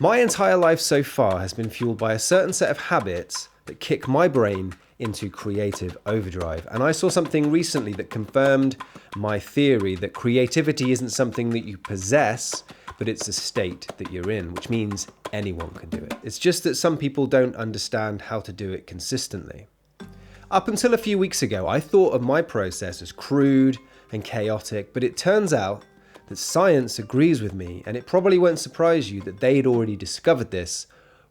My entire life so far has been fueled by a certain set of habits that kick my brain into creative overdrive. And I saw something recently that confirmed my theory that creativity isn't something that you possess, but it's a state that you're in, which means anyone can do it. It's just that some people don't understand how to do it consistently. Up until a few weeks ago, I thought of my process as crude and chaotic, but it turns out that science agrees with me, and it probably won't surprise you that they'd already discovered this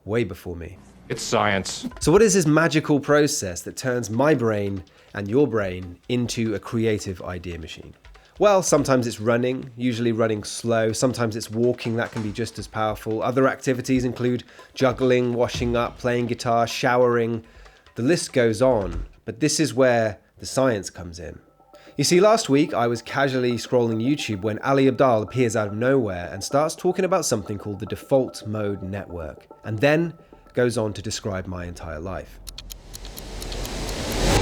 way before me. It's science. So what is this magical process that turns my brain and your brain into a creative idea machine? Well, sometimes it's running, usually running slow. Sometimes it's walking, that can be just as powerful. Other activities include juggling, washing up, playing guitar, showering. The list goes on, but this is where the science comes in. You see, last week I was casually scrolling YouTube when Ali Abdaal appears out of nowhere and starts talking about something called the default mode network, and then goes on to describe my entire life.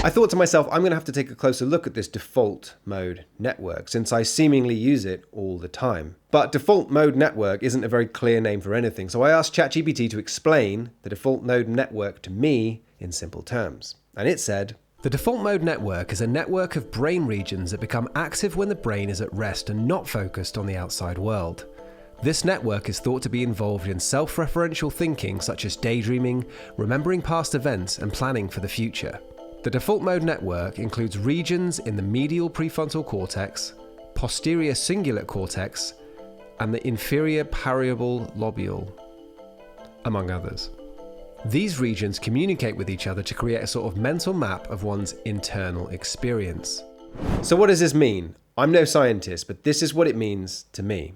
I thought to myself, I'm going to have to take a closer look at this default mode network, since I seemingly use it all the time. But default mode network isn't a very clear name for anything, so I asked ChatGPT to explain the default mode network to me in simple terms. And it said, the default mode network is a network of brain regions that become active when the brain is at rest and not focused on the outside world. This network is thought to be involved in self-referential thinking such as daydreaming, remembering past events, and planning for the future. The default mode network includes regions in the medial prefrontal cortex, posterior cingulate cortex, and the inferior parietal lobule, among others. These regions communicate with each other to create a sort of mental map of one's internal experience. So what does this mean? I'm no scientist, but this is what it means to me.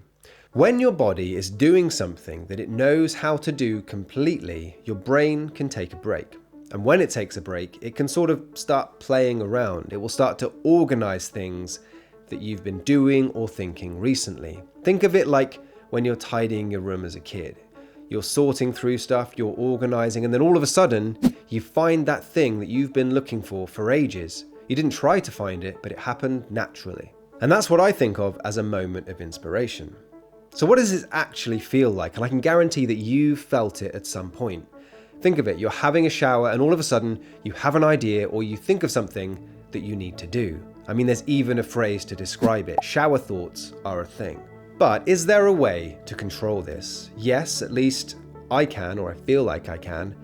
When your body is doing something that it knows how to do completely, your brain can take a break. And when it takes a break, it can sort of start playing around. It will start to organize things that you've been doing or thinking recently. Think of it like when you're tidying your room as a kid. You're sorting through stuff, you're organizing, and then all of a sudden, you find that thing that you've been looking for ages. You didn't try to find it, but it happened naturally. And that's what I think of as a moment of inspiration. So what does this actually feel like? And I can guarantee that you've felt it at some point. Think of it, you're having a shower and all of a sudden you have an idea or you think of something that you need to do. I mean, there's even a phrase to describe it. Shower thoughts are a thing. But is there a way to control this? Yes, at least I can, or I feel like I can.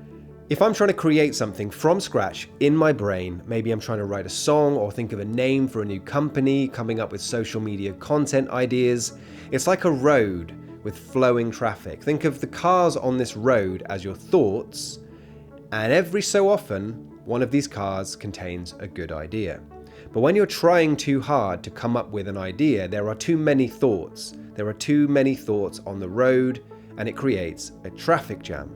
If I'm trying to create something from scratch in my brain, maybe I'm trying to write a song or think of a name for a new company, coming up with social media content ideas, it's like a road with flowing traffic. Think of the cars on this road as your thoughts, and every so often, one of these cars contains a good idea. But when you're trying too hard to come up with an idea, there are too many thoughts. There are too many thoughts on the road, and it creates a traffic jam.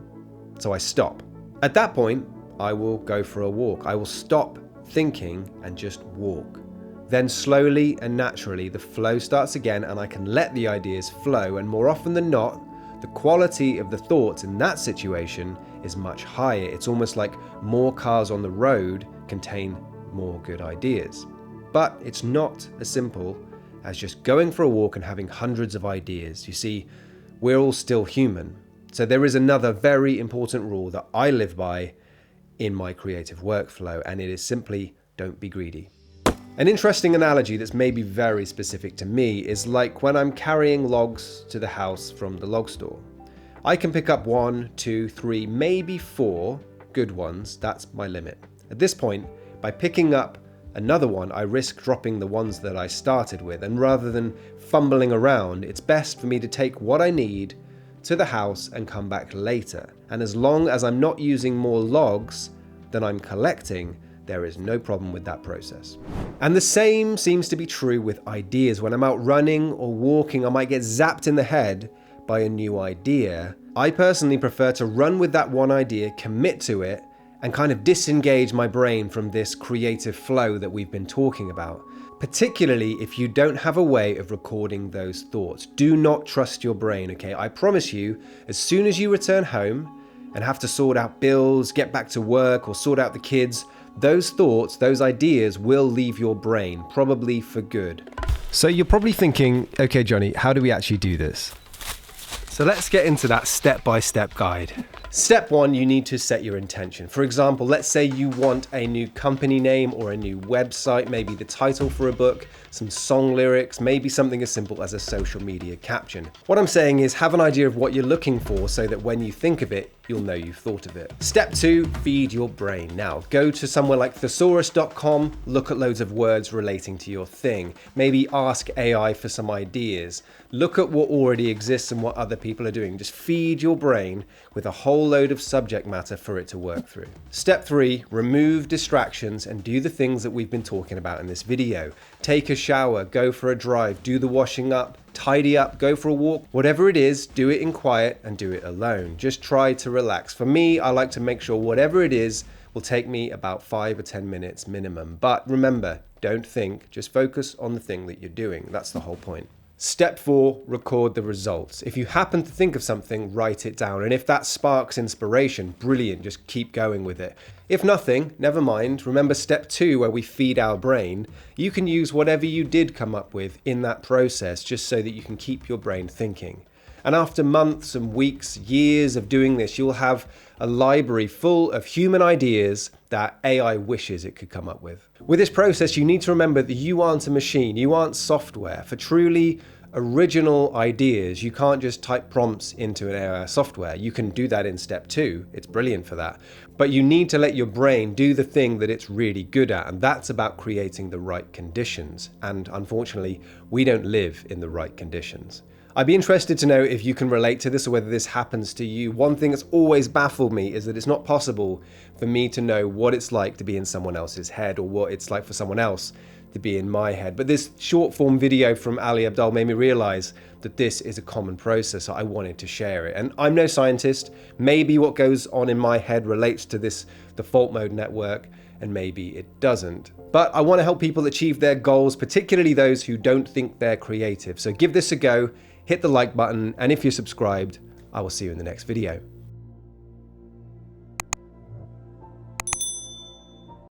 So I stop. At that point, I will go for a walk. I will stop thinking and just walk. Then slowly and naturally, the flow starts again, and I can let the ideas flow. And more often than not, the quality of the thoughts in that situation is much higher. It's almost like more cars on the road contain more good ideas. But it's not as simple as just going for a walk and having hundreds of ideas. You see, we're all still human. So there is another very important rule that I live by in my creative workflow, and it is simply don't be greedy. An interesting analogy that's maybe very specific to me is like when I'm carrying logs to the house from the log store. I can pick up 1, 2, 3, maybe 4 good ones. That's my limit. At this point, by picking up another one, I risk dropping the ones that I started with, and rather than fumbling around, it's best for me to take what I need to the house and come back later. And as long as I'm not using more logs than I'm collecting, there is no problem with that process. And the same seems to be true with ideas. When I'm out running or walking, I might get zapped in the head by a new idea. I personally prefer to run with that one idea, commit to it, and kind of disengage my brain from this creative flow that we've been talking about. Particularly if you don't have a way of recording those thoughts. Do not trust your brain, okay? I promise you, as soon as you return home and have to sort out bills, get back to work, or sort out the kids, those thoughts, those ideas will leave your brain, probably for good. So you're probably thinking, okay, Johnny, how do we actually do this? So let's get into that step-by-step guide. Step 1, you need to set your intention. For example, let's say you want a new company name or a new website, maybe the title for a book, some song lyrics, maybe something as simple as a social media caption. What I'm saying is have an idea of what you're looking for so that when you think of it, you'll know you've thought of it. Step 2, feed your brain. Now, go to somewhere like thesaurus.com, look at loads of words relating to your thing. Maybe ask AI for some ideas. Look at what already exists and what other people are doing. Just feed your brain with a whole load of subject matter for it to work through. Step 3, remove distractions and do the things that we've been talking about in this video. Take a shower, go for a drive, do the washing up, tidy up, go for a walk. Whatever it is, do it in quiet and do it alone. Just try to relax. For me, I like to make sure whatever it is will take me about 5 or 10 minutes minimum. But remember, don't think, just focus on the thing that you're doing. That's the whole point. Step 4, record the results. If you happen to think of something, write it down. And if that sparks inspiration, brilliant, just keep going with it. If nothing, never mind. Remember step 2, where we feed our brain. You can use whatever you did come up with in that process, just so that you can keep your brain thinking. And after months and weeks, years of doing this, you'll have a library full of human ideas that AI wishes it could come up with. With this process, you need to remember that you aren't a machine, you aren't software. For truly original ideas, you can't just type prompts into an AI software. You can do that in step 2, it's brilliant for that. But you need to let your brain do the thing that it's really good at, and that's about creating the right conditions. And unfortunately, we don't live in the right conditions. I'd be interested to know if you can relate to this or whether this happens to you. One thing that's always baffled me is that it's not possible for me to know what it's like to be in someone else's head or what it's like for someone else to be in my head. But this short form video from Ali Abdaal made me realize that this is a common process. So I wanted to share it. And I'm no scientist. Maybe what goes on in my head relates to this default mode network, and maybe it doesn't. But I want to help people achieve their goals, particularly those who don't think they're creative. So give this a go. Hit the like button, and if you're subscribed, I will see you in the next video.